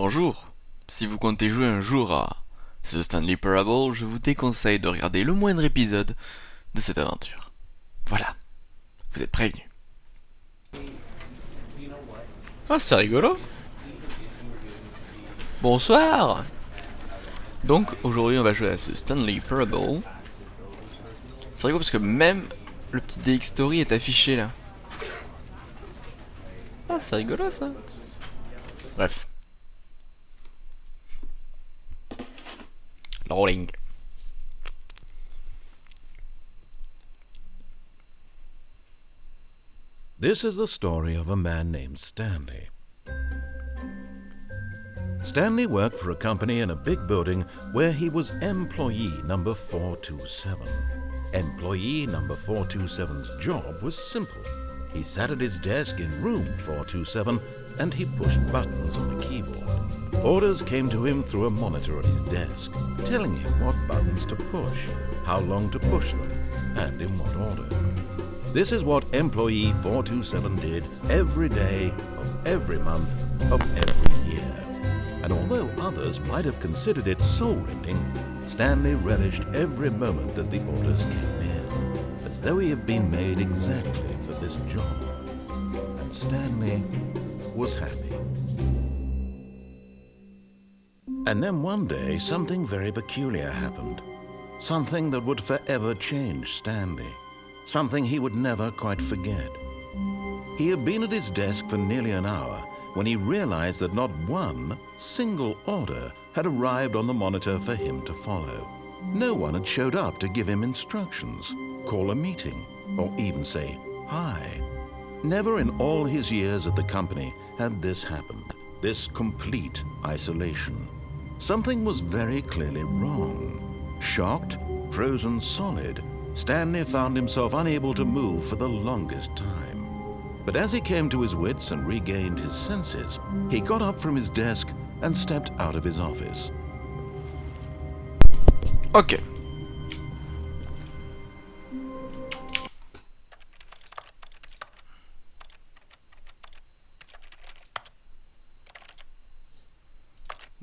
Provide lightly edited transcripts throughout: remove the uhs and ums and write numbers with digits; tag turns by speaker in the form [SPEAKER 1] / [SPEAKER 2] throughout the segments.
[SPEAKER 1] Bonjour, si vous comptez jouer un jour à The Stanley Parable, je vous déconseille de regarder le moindre épisode de cette aventure. Voilà, vous êtes prévenus. Ah, c'est rigolo. Bonsoir. Donc, aujourd'hui, on va jouer à The Stanley Parable. C'est rigolo parce que même le petit DX Story est affiché là. Ah, c'est rigolo ça. Bref. Rolling.
[SPEAKER 2] This is the story of a man named Stanley. Stanley worked for a company in a big building where he was employee number 427. Employee number 427's job was simple. He sat at his desk in room 427 and he pushed buttons on the keyboard. Orders came to him through a monitor at his desk, telling him what buttons to push, how long to push them, and in what order. This is what employee 427 did every day of every month of every year. And although others might have considered it soul-rending, Stanley relished every moment that the orders came in, as though he had been made exactly for this job. And Stanley was happy. And then one day, something very peculiar happened. Something that would forever change Stanley. Something he would never quite forget. He had been at his desk for nearly an hour when he realized that not one single order had arrived on the monitor for him to follow. No one had showed up to give him instructions, call a meeting, or even say hi. Never in all his years at the company had this happened, this complete isolation. Something was very clearly wrong. Shocked, frozen solid, Stanley found himself unable to move for the longest time. But as he came to his wits and regained his senses, he got up from his desk and stepped out of his office.
[SPEAKER 1] Ok.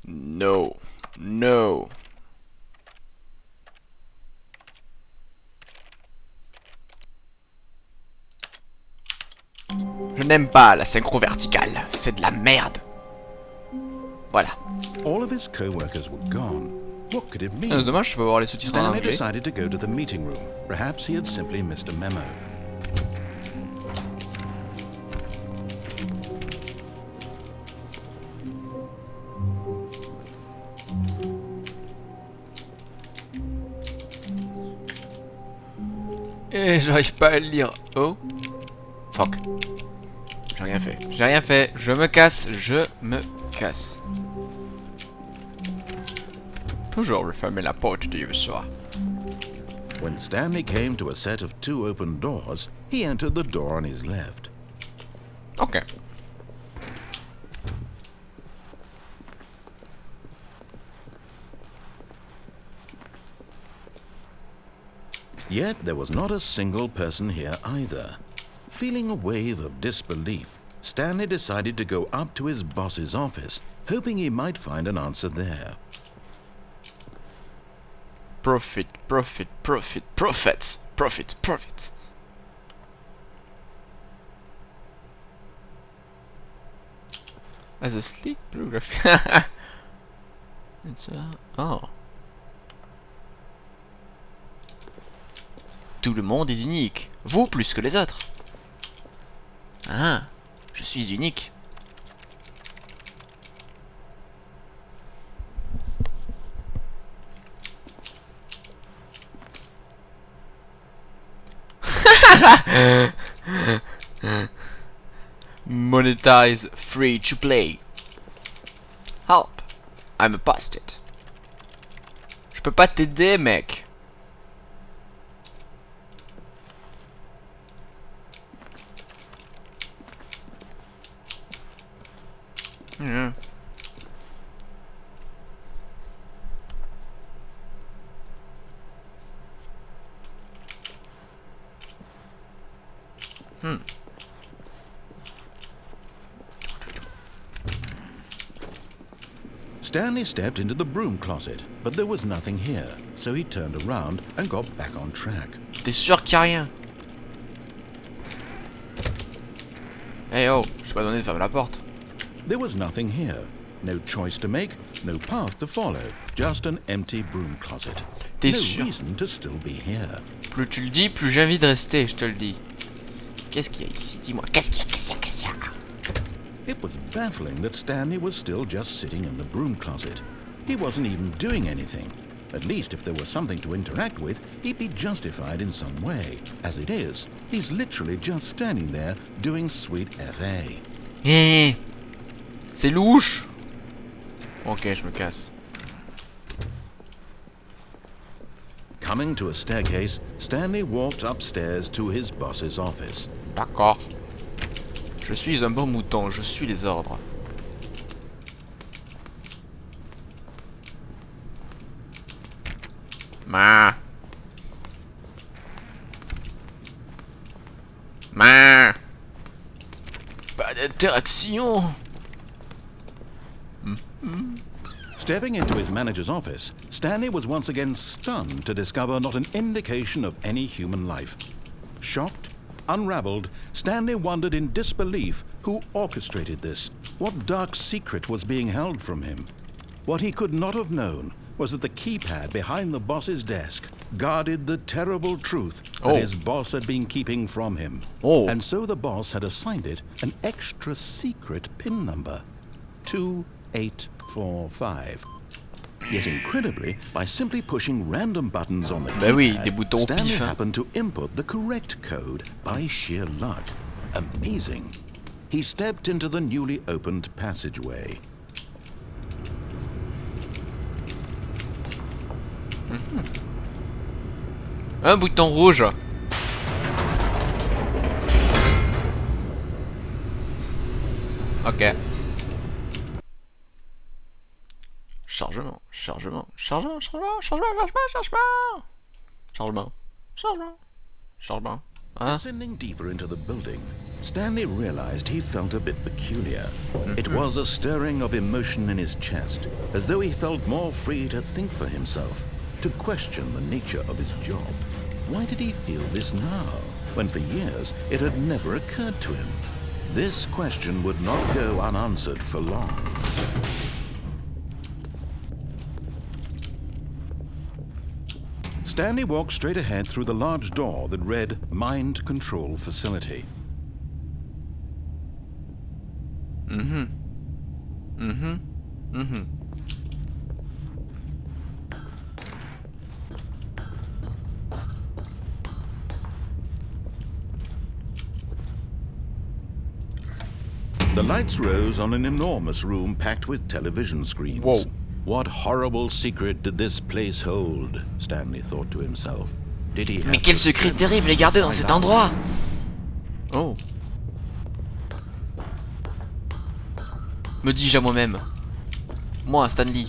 [SPEAKER 1] No. No. Je n'aime pas la synchro verticale, c'est de la merde. Voilà.
[SPEAKER 2] All of his co-workers were gone. What could it mean?
[SPEAKER 1] C'est dommage, je peux voir les sous-titres en
[SPEAKER 2] Stanley
[SPEAKER 1] anglais.
[SPEAKER 2] decided to go to the meeting room. Perhaps he had simply missed a memo.
[SPEAKER 1] Et j'arrive pas à le lire. Oh. Fuck. J'ai rien fait. J'ai rien fait. Je me casse. Je me casse. Toujours refermer la porte du soir.
[SPEAKER 2] When Stanley came to a set of two open doors, he entered the door on his left.
[SPEAKER 1] Ok.
[SPEAKER 2] Yet there was not a single person here either. Feeling a wave of disbelief, Stanley decided to go up to his boss's office, hoping he might find an answer there.
[SPEAKER 1] Profit, profit, profit, profits, profit, profit. As a sleek blue graphic. It's oh. Tout le monde est unique. Vous plus que les autres. Ah, je suis unique. Monetize free to play. Help, I'm busted. Je peux pas t'aider, mec. Yeah.
[SPEAKER 2] Stanley stepped into the broom closet, but there was nothing here, so he turned around and got back on track.
[SPEAKER 1] T'es sûr qu'il y a rien? Eh oh, je t'ai pas donné de fermer la porte.
[SPEAKER 2] There was nothing here. No choice to make, no path to follow. Just an empty broom closet.
[SPEAKER 1] T'es
[SPEAKER 2] No
[SPEAKER 1] sûr?
[SPEAKER 2] reason to still be here.
[SPEAKER 1] Plus tu le dis, plus j'ai envie de rester, je te le dis. Qu'est-ce qu'il y a ici? Dis-moi, qu'est-ce qu'il y a? Qu'est-ce qu'il y a?
[SPEAKER 2] It was baffling that Stanley was still just sitting in the broom closet. He wasn't even doing anything. At least if there was something to interact with, he'd be justified in some way. As it is, he's literally just standing there doing sweet FA.
[SPEAKER 1] Eh, c'est louche. Ok, je me casse.
[SPEAKER 2] Coming to a staircase, Stanley walked upstairs to his boss's office.
[SPEAKER 1] D'accord. Je suis un bon mouton, je suis les ordres. Ma. Ma. Pas d'interaction.
[SPEAKER 2] Stepping into his manager's office, Stanley was once again stunned to discover not an indication of any human life. Shocked, unraveled, Stanley wondered in disbelief who orchestrated this, what dark secret was being held from him. What he could not have known was that the keypad behind the boss's desk guarded the terrible truth that his boss had been keeping from him. And so the boss had assigned it an extra secret PIN number, 2845. Yet incredibly, by simply pushing random buttons on the keypad, Stanley happened to input the correct code by sheer luck. Amazing. He stepped into the newly opened passageway.
[SPEAKER 1] Un bouton rouge. Ok. Chargement, chargement, chargement, chargement, chargement, chargement, chargement, chargement, chargement. Hein?
[SPEAKER 2] Descending deeper into the building, Stanley realized he felt a bit peculiar. It was a stirring of emotion in his chest, as though he felt more free to think for himself, to question the nature of his job. Why did he feel this now, when for years it had never occurred to him? This question would not go unanswered for long. Stanley walked straight ahead through the large door that read Mind Control Facility. The lights rose on an enormous room packed with television screens.
[SPEAKER 1] Whoa.
[SPEAKER 2] What horrible secret did this place hold? Stanley thought to himself. Did he have
[SPEAKER 1] Mais quel secret terrible est gardé dans cet endroit? Oh. Me dis-je à moi-même. Moi, Stanley.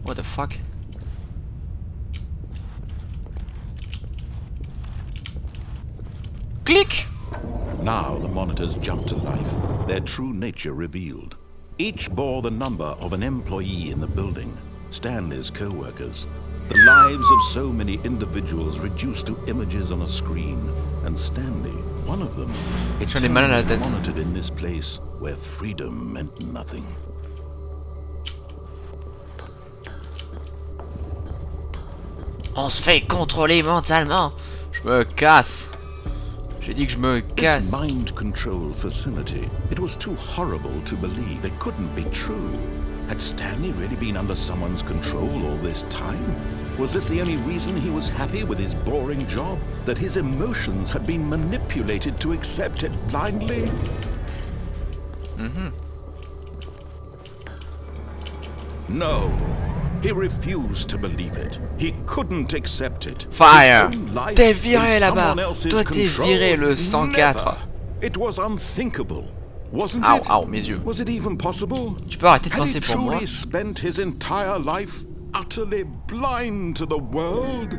[SPEAKER 1] What the fuck? Clic!
[SPEAKER 2] Now the monitors jumped to life, their true nature revealed. Each bore the number of an employee in the building, Stanley's co-workers. The lives of so many individuals reduced to images on a screen, and Stanley, one of them, eternally monitored in this place where freedom meant nothing.
[SPEAKER 1] On se fait contrôler mentalement. Je me casse. J'ai dit que je me casse.
[SPEAKER 2] This mind control facility, it was too horrible to believe. It couldn't be true. Had Stanley really been under someone's control all this time? Was this the only reason he was happy with his boring job? That his emotions had been manipulated to accept it blindly? No. He refused to believe it. He couldn't accept it.
[SPEAKER 1] Fire! T'es viré là-bas. Toi t'es viré le 104.
[SPEAKER 2] It was unthinkable. Wasn't
[SPEAKER 1] Ow,
[SPEAKER 2] it?
[SPEAKER 1] ow, mes yeux.
[SPEAKER 2] Was it even possible?
[SPEAKER 1] Tu peux arrêter de
[SPEAKER 2] Had
[SPEAKER 1] penser
[SPEAKER 2] he
[SPEAKER 1] pour moi?
[SPEAKER 2] truly spent his entire life utterly blind to the world?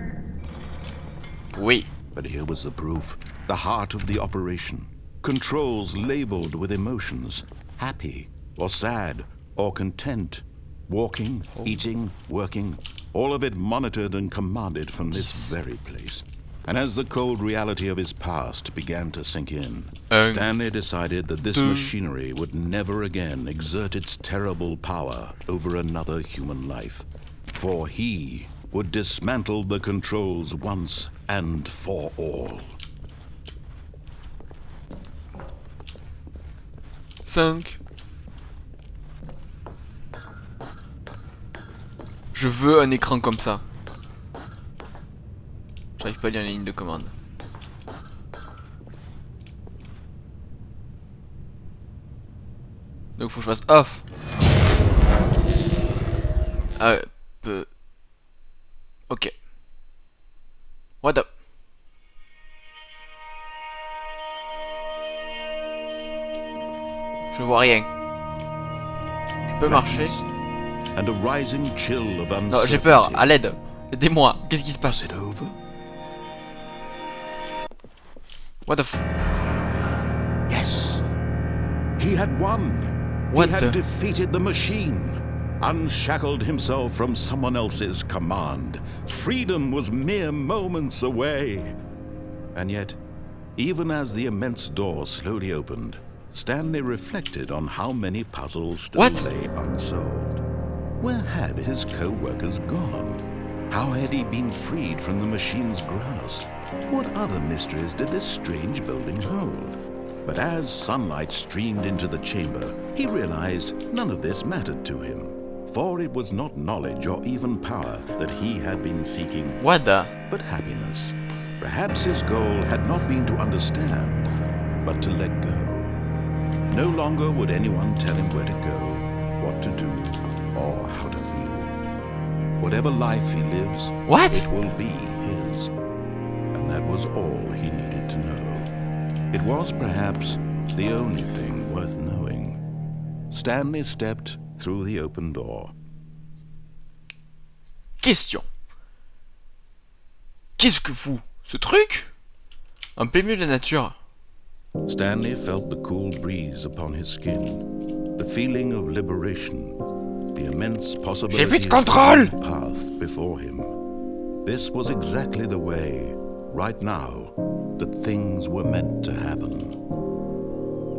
[SPEAKER 1] Oui.
[SPEAKER 2] But here was the proof. The heart of the operation. Controls labeled with emotions. Happy or sad or content. Walking, eating, working, all of it monitored and commanded from this very place. And as the cold reality of his past began to sink in, Stanley decided that this machinery would never again exert its terrible power over another human life. For he would dismantle the controls once and for all.
[SPEAKER 1] 5. Je veux un écran comme ça. J'arrive pas à lire les lignes de commande. Donc faut que je fasse off. Ah ok. What up? Je vois rien. Je peux marcher.
[SPEAKER 2] And a rising chill of
[SPEAKER 1] Non, j'ai peur. À l'aide. Aidez-moi. Qu'est-ce qui se passe? What the f...
[SPEAKER 2] Yes. He had won.
[SPEAKER 1] What
[SPEAKER 2] he had
[SPEAKER 1] the...
[SPEAKER 2] defeated the machine. Unshackled himself from someone else's command. Freedom was mere moments away. And yet, even as the immense door slowly opened, Stanley reflected on how many puzzles still lay unsolved. Where had his co-workers gone? How had he been freed from the machine's grasp? What other mysteries did this strange building hold? But as sunlight streamed into the chamber, he realized none of this mattered to him. For it was not knowledge or even power that he had been seeking,
[SPEAKER 1] What the...
[SPEAKER 2] but happiness. Perhaps his goal had not been to understand, but to let go. No longer would anyone tell him where to go, what to do, or how to feel. Whatever life he lives, it will be his. And that was all he needed to know. It was perhaps the only thing worth knowing. Stanley stepped through the open door.
[SPEAKER 1] Question. Qu'est-ce que vous, ce truc? En plein milieu de la nature.
[SPEAKER 2] Stanley felt the cool breeze upon his skin, the feeling of liberation, the immense possibilities of the path before him. This was exactly the way, right now, that things were meant to happen.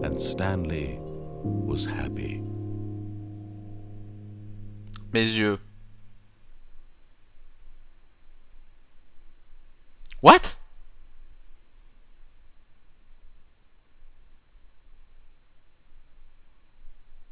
[SPEAKER 2] And Stanley was happy.
[SPEAKER 1] Mes yeux. What?